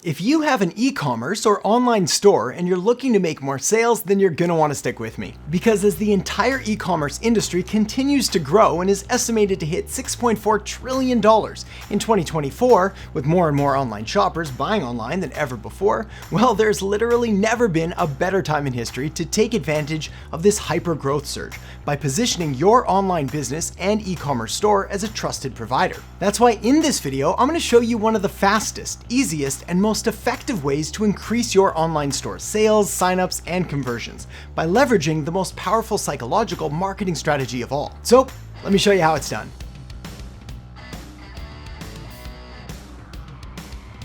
If you have an e-commerce or online store and you're looking to make more sales, then you're gonna wanna stick with me. Because as the entire e-commerce industry continues to grow and is estimated to hit $6.4 trillion in 2024, with more and more online shoppers buying online than ever before, well, there's literally never been a better time in history to take advantage of this hyper-growth surge by positioning your online business and e-commerce store as a trusted provider. That's why in this video, I'm gonna show you one of the fastest, easiest, and most effective ways to increase your online store sales, signups, and conversions by leveraging the most powerful psychological marketing strategy of all. So let me show you how it's done.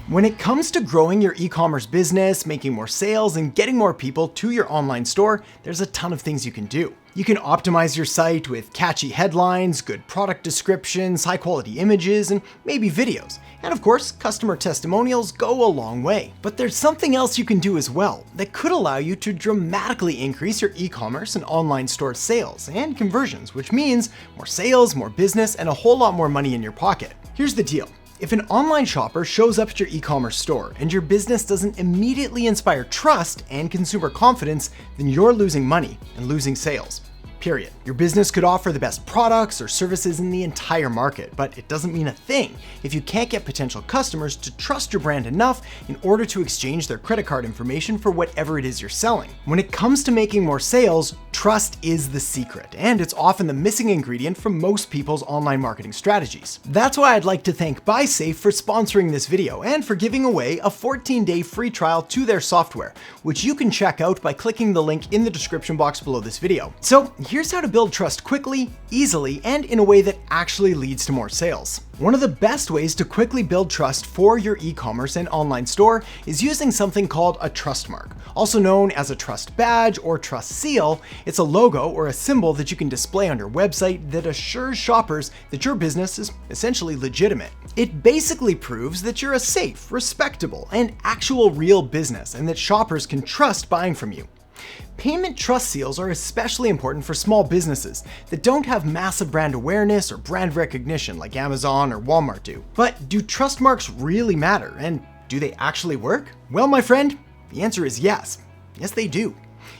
When it comes to growing your e-commerce business, making more sales, and getting more people to your online store, there's a ton of things you can do. You can optimize your site with catchy headlines, good product descriptions, high quality images, and maybe videos. And of course, customer testimonials go a long way. But there's something else you can do as well that could allow you to dramatically increase your e-commerce and online store sales and conversions, which means more sales, more business, and a whole lot more money in your pocket. Here's the deal. If an online shopper shows up at your e-commerce store and your business doesn't immediately inspire trust and consumer confidence, then you're losing money and losing sales. Period. Your business could offer the best products or services in the entire market, but it doesn't mean a thing if you can't get potential customers to trust your brand enough in order to exchange their credit card information for whatever it is you're selling. When it comes to making more sales, trust is the secret, and it's often the missing ingredient from most people's online marketing strategies. That's why I'd like to thank BuySafe for sponsoring this video and for giving away a 14-day free trial to their software, which you can check out by clicking the link in the description box below this video. So here's how to build trust quickly, easily, and in a way that actually leads to more sales. One of the best ways to quickly build trust for your e-commerce and online store is using something called a trust mark, also known as a trust badge or trust seal. It's a logo or a symbol that you can display on your website that assures shoppers that your business is essentially legitimate. It basically proves that you're a safe, respectable, and actual real business and that shoppers can trust buying from you. Payment trust seals are especially important for small businesses that don't have massive brand awareness or brand recognition like Amazon or Walmart do. But do trust marks really matter, and do they actually work? Well, my friend, the answer is yes. Yes, they do.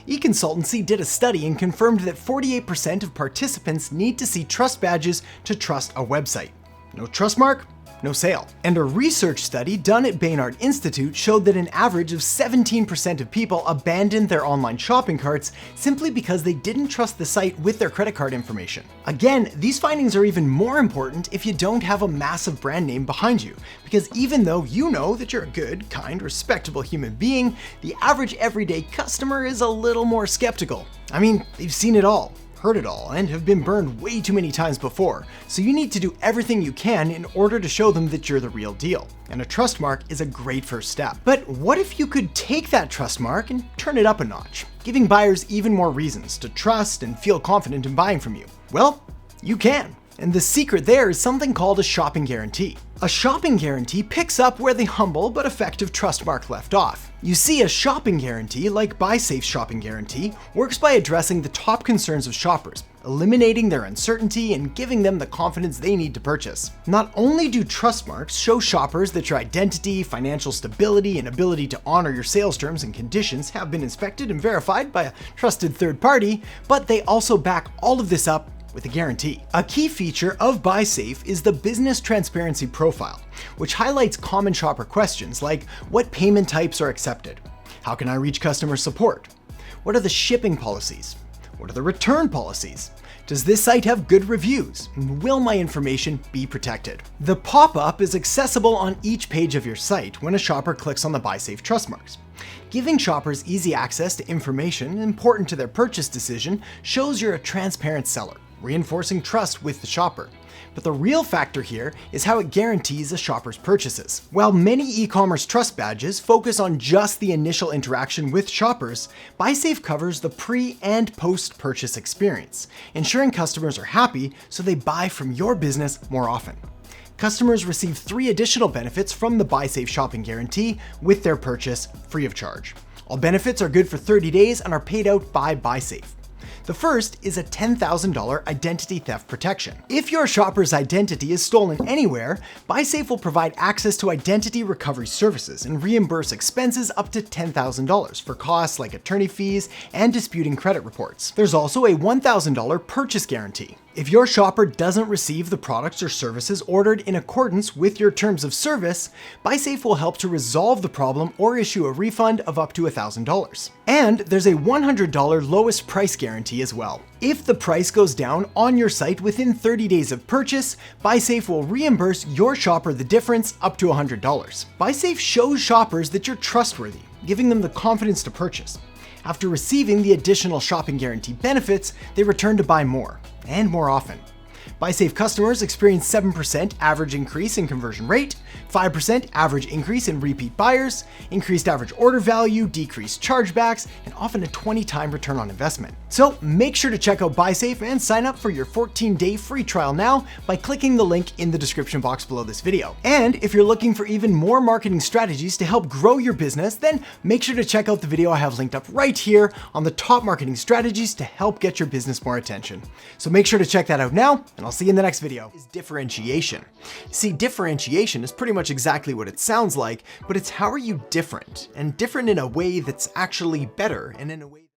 eConsultancy did a study and confirmed that 48% of participants need to see trust badges to trust a website. No trust mark? No sale. And a research study done at Erhart Institute showed that an average of 17% of people abandoned their online shopping carts simply because they didn't trust the site with their credit card information. Again, these findings are even more important if you don't have a massive brand name behind you, because even though you know that you're a good, kind, respectable human being, the average everyday customer is a little more skeptical. I mean, they've seen it all, heard it all, and have been burned way too many times before, so you need to do everything you can in order to show them that you're the real deal. And a trust mark is a great first step. But what if you could take that trust mark and turn it up a notch, giving buyers even more reasons to trust and feel confident in buying from you? Well, you can. And the secret there is something called a shopping guarantee. A shopping guarantee picks up where the humble but effective trust mark left off. You see, a shopping guarantee, like BuySafe's shopping guarantee, works by addressing the top concerns of shoppers, eliminating their uncertainty and giving them the confidence they need to purchase. Not only do trust marks show shoppers that your identity, financial stability, and ability to honor your sales terms and conditions have been inspected and verified by a trusted third party, but they also back all of this up with a guarantee. A key feature of BuySafe is the Business Transparency Profile, which highlights common shopper questions like what payment types are accepted? How can I reach customer support? What are the shipping policies? What are the return policies? Does this site have good reviews? Will my information be protected? The pop-up is accessible on each page of your site when a shopper clicks on the BuySafe trust marks. Giving shoppers easy access to information important to their purchase decision shows you're a transparent seller, reinforcing trust with the shopper. But the real factor here is how it guarantees a shopper's purchases. While many e-commerce trust badges focus on just the initial interaction with shoppers, BuySafe covers the pre- and post-purchase experience, ensuring customers are happy so they buy from your business more often. Customers receive 3 additional benefits from the BuySafe shopping guarantee with their purchase free of charge. All benefits are good for 30 days and are paid out by BuySafe. The first is a $10,000 identity theft protection. If your shopper's identity is stolen anywhere, BuySafe will provide access to identity recovery services and reimburse expenses up to $10,000 for costs like attorney fees and disputing credit reports. There's also a $1,000 purchase guarantee. If your shopper doesn't receive the products or services ordered in accordance with your terms of service, BuySafe will help to resolve the problem or issue a refund of up to $1,000. And there's a $100 lowest price guarantee as well. If the price goes down on your site within 30 days of purchase, BuySafe will reimburse your shopper the difference up to $100. BuySafe shows shoppers that you're trustworthy, giving them the confidence to purchase. After receiving the additional shopping guarantee benefits, they return to buy more and more often. BuySafe customers experience 7% average increase in conversion rate, 5% average increase in repeat buyers, increased average order value, decreased chargebacks, and often a 20-time return on investment. So make sure to check out BuySafe and sign up for your 14-day free trial now by clicking the link in the description box below this video. And if you're looking for even more marketing strategies to help grow your business, then make sure to check out the video I have linked up right here on the top marketing strategies to help get your business more attention. So make sure to check that out now, and I'll see you in the next video. Is differentiation. See, differentiation is pretty much exactly what it sounds like, but it's how are you different, and different in a way that's actually better, and in a way